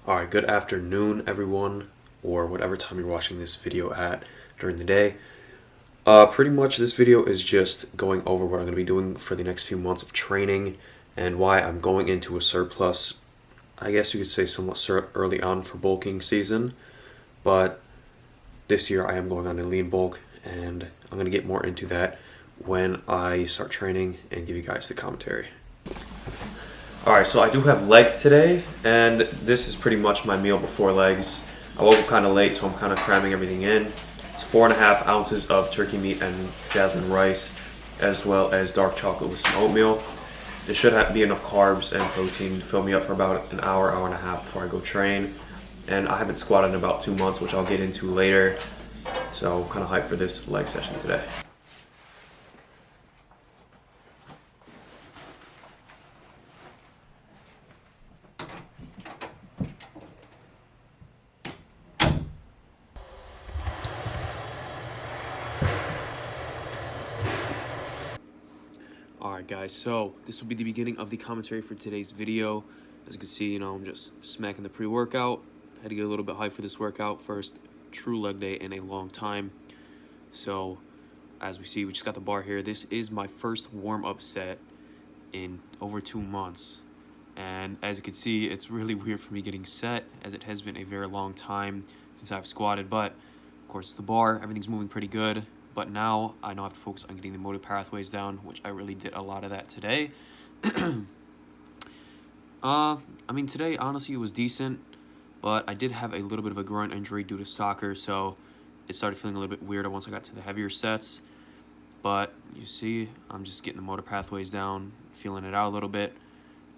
Alright, good afternoon, everyone, or whatever time you're watching this video at during the day. Pretty much this video is just going over what I'm going to be doing for the next few months of training and why I'm going into a surplus, I guess you could say somewhat early on for bulking season, but this year I am going on a lean bulk, and I'm going to get more into that when I start training and give you guys the commentary. Alright, so I do have legs today, and this is pretty much my meal before legs. I woke up kind of late, so I'm kind of cramming everything in. It's 4.5 ounces of turkey meat and jasmine rice, as well as dark chocolate with some oatmeal. There should be enough carbs and protein to fill me up for about an hour, hour and a half before I go train. And I haven't squatted in about 2 months, which I'll get into later. So kind of hyped for this leg session today. Alright guys, so this will be the beginning of the commentary for today's video. As you can see, I'm just smacking the pre-workout. Had to get a little bit hyped for this workout. First true leg day in a long time. So as we see, we just got the bar here. This is my first warm-up set in over 2 months. And as you can see, it's really weird for me getting set, as it has been a very long time since I've squatted. But of course, it's the bar, everything's moving pretty good. But now I know I have to focus on getting the motor pathways down, which I really did a lot of that today. I mean, today, honestly, it was decent, but I did have a little bit of a groin injury due to soccer, so it started feeling a little bit weirder once I got to the heavier sets. But you see, I'm just getting the motor pathways down, feeling it out a little bit,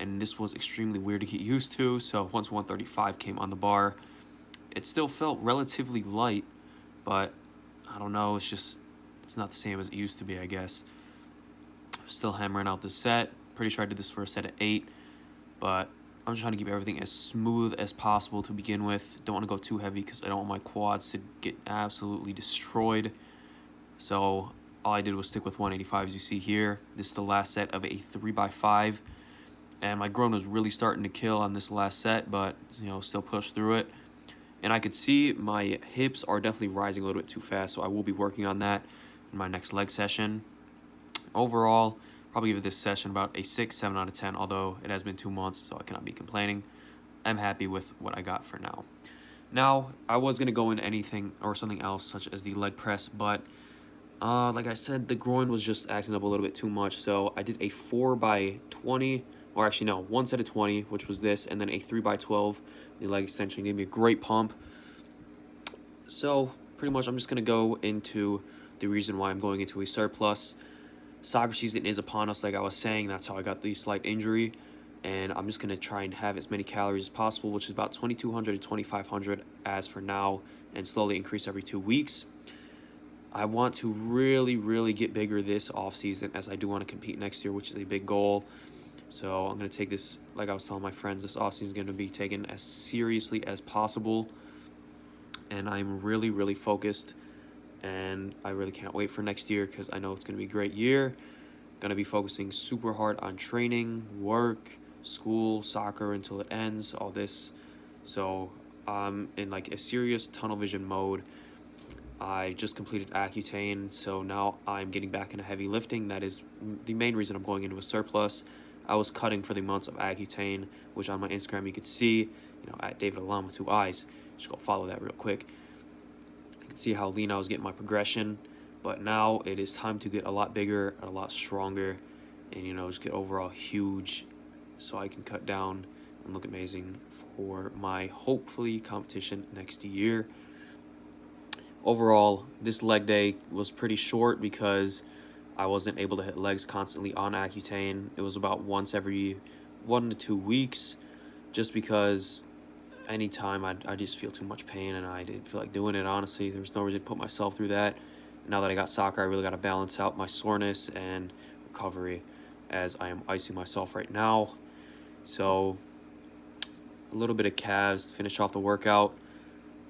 and this was extremely weird to get used to. So once 135 came on the bar, it still felt relatively light, but I don't know, it's not the same as it used to be, I guess. Still hammering out the set. Pretty sure I did this for a set of 8, but I'm just trying to keep everything as smooth as possible to begin with. Don't want to go too heavy because I don't want my quads to get absolutely destroyed. So all I did was stick with 185, as you see here. This is the last set of a 3x5, and my groin was really starting to kill on this last set, but still pushed through it. And I could see my hips are definitely rising a little bit too fast, so I will be working on that in my next leg session. Overall, probably give this session about a 6, 7 out of 10, although it has been 2 months, so I cannot be complaining. I'm happy with what I got for now. Now, I was going to go into anything or something else, such as the leg press, but like I said, the groin was just acting up a little bit too much, so I did a 4x20, or actually no, 1 set of 20, which was this, and then a 3x12. The leg extension gave me a great pump. So pretty much I'm just going to go into the reason why I'm going into a surplus. Soccer season is upon us, like I was saying. That's how I got the slight injury. And I'm just going to try and have as many calories as possible, which is about 2,200 to 2,500 as for now, and slowly increase every 2 weeks. I want to really get bigger this offseason, as I do want to compete next year, which is a big goal. So I'm going to take this, like I was telling my friends, this offseason is going to be taken as seriously as possible. And I'm really focused, and I really can't wait for next year because I know it's going to be a great year. Going to be focusing super hard on training, work, school, soccer until it ends, all this. So I'm in like a serious tunnel vision mode. I just completed Accutane, so now I'm getting back into heavy lifting. That is the main reason I'm going into a surplus. I was cutting for the months of Accutane, which on my Instagram you could see, at David Alam with 2 eyes. Just go follow that real quick. You can see how lean I was getting my progression, but now it is time to get a lot bigger, a lot stronger, and just get overall huge, so I can cut down and look amazing for my hopefully competition next year. Overall, this leg day was pretty short because I wasn't able to hit legs constantly on Accutane. It was about once every 1 to 2 weeks, just because anytime I just feel too much pain, and I didn't feel like doing it, honestly. There was no reason to put myself through that. Now that I got soccer, I really got to balance out my soreness and recovery, as I am icing myself right now. So a little bit of calves to finish off the workout.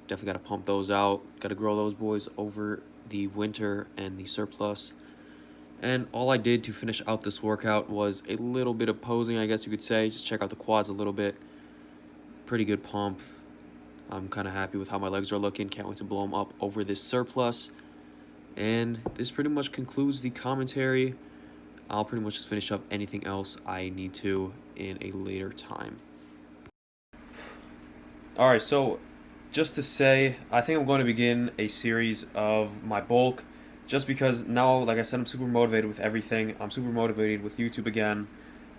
Definitely got to pump those out. Got to grow those boys over the winter and the surplus. And all I did to finish out this workout was a little bit of posing, I guess you could say. Just check out the quads a little bit. pretty good pump. I'm kind of happy with how my legs are looking. Can't wait to blow them up over this surplus. And this pretty much concludes the commentary. I'll pretty much just finish up anything else I need to in a later time. Alright, so just to say, I think I'm going to begin a series of my bulk, just because now, like I said, I'm super motivated with everything. I'm super motivated with YouTube again.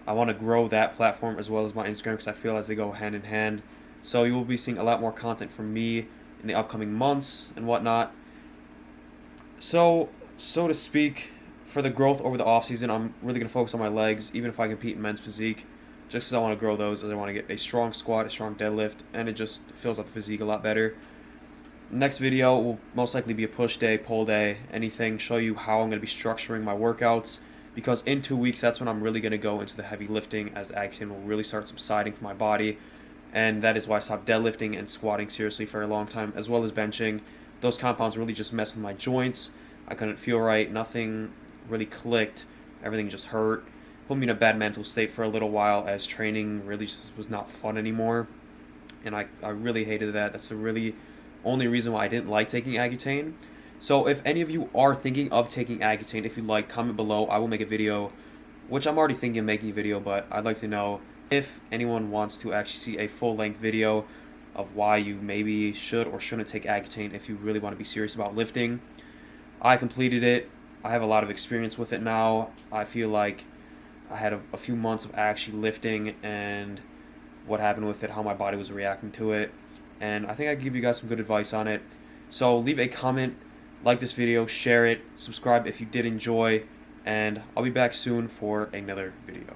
I want to grow that platform as well as my Instagram because I feel as they go hand in hand. So you will be seeing a lot more content from me in the upcoming months and whatnot. So to speak, for the growth over the off season, I'm really going to focus on my legs, even if I compete in men's physique, just because I want to grow those, as I want to get a strong squat, a strong deadlift, and it just fills out the physique a lot better. Next video will most likely be a push day, pull day, anything, show you how I'm going to be structuring my workouts, because in 2 weeks, that's when I'm really going to go into the heavy lifting, as the Accutane will really start subsiding for my body, and that is why I stopped deadlifting and squatting seriously for a long time, as well as benching. Those compounds really just messed with my joints. I couldn't feel right, nothing really clicked, everything just hurt. Put me in a bad mental state for a little while, as training really just was not fun anymore, and I really hated that. That's the really only reason why I didn't like taking Accutane. So if any of you are thinking of taking Accutane, if you'd like, comment below. I will make a video, which I'm already thinking of making a video, but I'd like to know if anyone wants to actually see a full-length video of why you maybe should or shouldn't take Accutane if you really want to be serious about lifting. I completed it. I have a lot of experience with it now. I feel like I had a few months of actually lifting and what happened with it, how my body was reacting to it, and I think I can give you guys some good advice on it. So leave a comment, like this video, share it, subscribe if you did enjoy, and I'll be back soon for another video.